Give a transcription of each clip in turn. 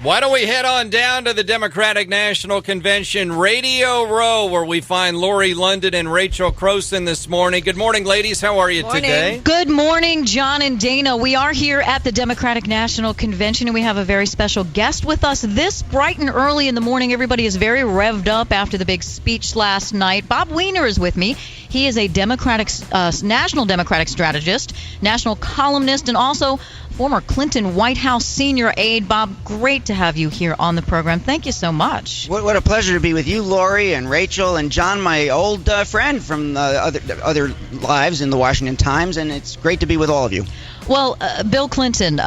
Why don't we head on down to the Democratic National Convention Radio Row, where we find Lori Lundin and Rachel Croson this morning. Good morning, ladies. How are you today? Good morning, John and Dana. We are here at the Democratic National Convention, and we have a very special guest with us this bright and early in the morning. Everybody is very revved up after the big speech last night. Bob Weiner is with me. He is a national Democratic strategist, national columnist, and also former Clinton White House senior aide. Bob, great to have you here on the program. Thank you so much. What a pleasure to be with you, Lori, and Rachel, and John, my old friend from other lives in the Washington Times, and it's great to be with all of you. Well, Bill Clinton,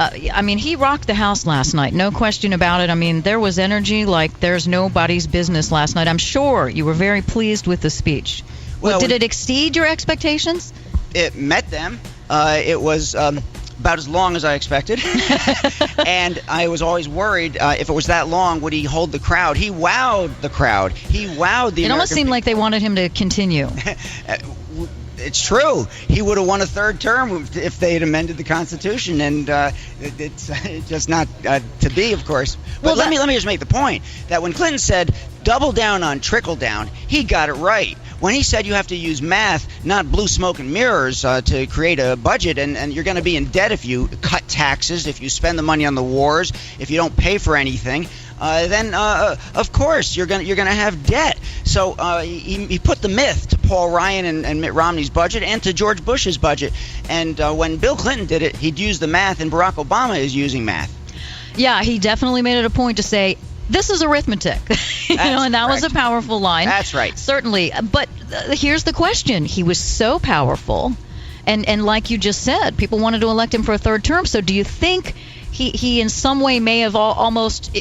he rocked the House last night, no question about it. I mean, there was energy like there's nobody's business last night. I'm sure you were very pleased with the speech. Well, did it exceed your expectations? It met them. It was about as long as I expected. And I was always worried if it was that long, would he hold the crowd? He wowed the crowd. He wowed the American It almost seemed like they wanted him to continue. It's true. He would have won a third term if they had amended the Constitution, and it's just not to be, of course. But let me just make the point that when Clinton said double down on trickle down, he got it right. When he said you have to use math, not blue smoke and mirrors, to create a budget, and you're going to be in debt if you cut taxes, if you spend the money on the wars, if you don't pay for anything, then of course you're going to have debt. So he put the myth to Paul Ryan and Mitt Romney's budget and to George Bush's budget. And when Bill Clinton did it, he'd use the math, and Barack Obama is using math. Yeah, he definitely made it a point to say, this is arithmetic. And that was a powerful line. That's right. Certainly. But here's the question. He was so powerful. And like you just said, people wanted to elect him for a third term. So do you think he in some way may have almost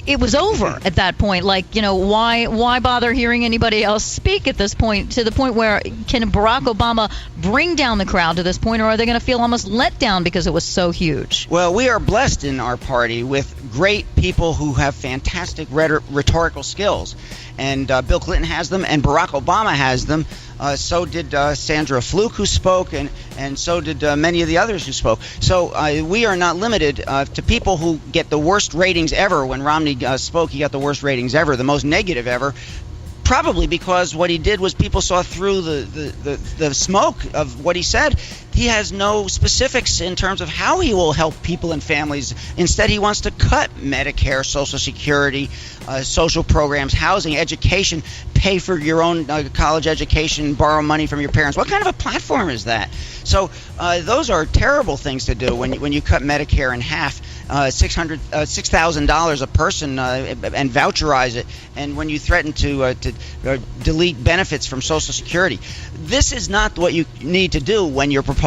it was over at that point? Like, why bother hearing anybody else speak at this point, to the point where can Barack Obama bring down the crowd to this point, or are they going to feel almost let down because it was so huge? Well, we are blessed in our party with great people who have fantastic rhetorical skills. And Bill Clinton has them, and Barack Obama has them. So did Sandra Fluke, who spoke, and so did many of the others who spoke. So we are not limited to people who get the worst ratings ever. When Romney spoke, he got the worst ratings ever, the most negative ever. Probably because what he did was people saw through the smoke of what he said. He has no specifics in terms of how he will help people and families. Instead, he wants to cut Medicare, Social Security, social programs, housing, education, pay for your own college education, borrow money from your parents. What kind of a platform is that? So those are terrible things to do when you cut Medicare in half. $6,000 a person and voucherize it, and when you threaten to delete benefits from Social Security. This is not what you need to do when you're proposing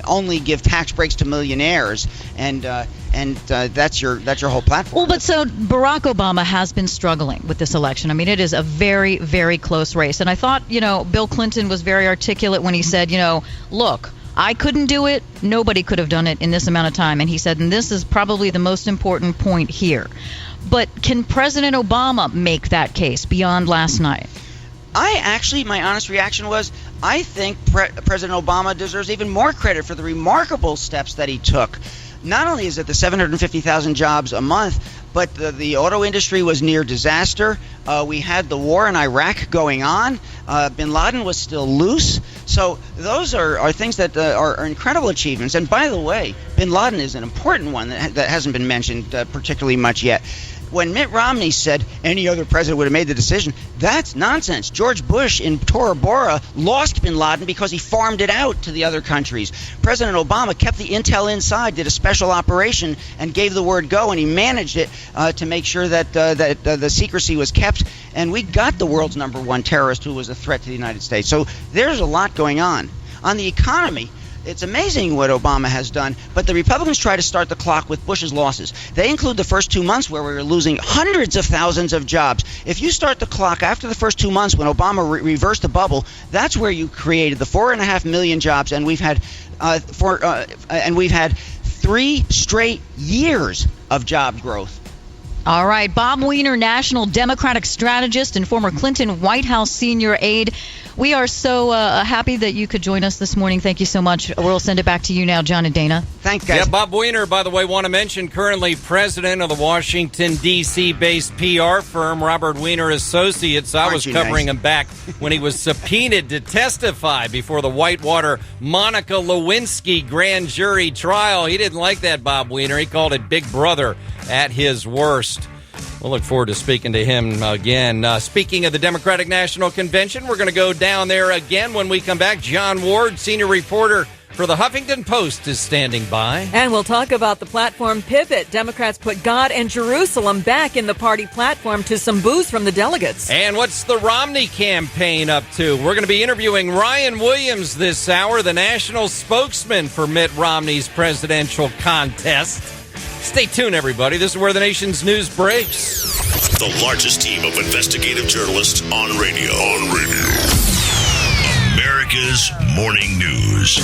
only give tax breaks to millionaires, and that's your whole platform. Well, but so Barack Obama has been struggling with this election. I mean, it is a very, very close race, and I thought, Bill Clinton was very articulate when he said, look, I couldn't do it. Nobody could have done it in this amount of time. And he said, and this is probably the most important point here. But can President Obama make that case beyond last night? My honest reaction was, I think President Obama deserves even more credit for the remarkable steps that he took. Not only is it the 750,000 jobs a month, but the auto industry was near disaster. We had the war in Iraq going on. Bin Laden was still loose. So those are things that are incredible achievements. And by the way, Bin Laden is an important one that hasn't been mentioned particularly much yet. When Mitt Romney said any other president would have made the decision, that's nonsense. George Bush in Tora Bora lost bin Laden because he farmed it out to the other countries. President Obama kept the intel inside, did a special operation, and gave the word go, and he managed it to make sure that the secrecy was kept. And we got the world's #1 terrorist who was a threat to the United States. So there's a lot going on. On the economy, it's amazing what Obama has done, but the Republicans try to start the clock with Bush's losses. They include the first 2 months where we were losing hundreds of thousands of jobs. If you start the clock after the first 2 months when Obama reversed the bubble, that's where you created the 4.5 million jobs, and we've had 3 straight years of job growth. All right. Bob Weiner, national Democratic strategist and former Clinton White House senior aide. We are so happy that you could join us this morning. Thank you so much. We'll send it back to you now, John and Dana. Thanks, guys. Yeah, Bob Weiner, by the way, want to mention, currently president of the Washington, D.C.-based PR firm, Robert Weiner Associates. I was covering him back when he was subpoenaed to testify before the Whitewater Monica Lewinsky grand jury trial. He didn't like that, Bob Weiner. He called it Big Brother at his worst. We'll look forward to speaking to him again. Speaking of the Democratic National Convention, we're going to go down there again when we come back. John Ward, senior reporter for the Huffington Post, is standing by. And we'll talk about the platform pivot. Democrats put God and Jerusalem back in the party platform to some boos from the delegates. And what's the Romney campaign up to? We're going to be interviewing Ryan Williams this hour, the national spokesman for Mitt Romney's presidential contest. Stay tuned, everybody. This is where the nation's news breaks. The largest team of investigative journalists on radio. America's Morning News.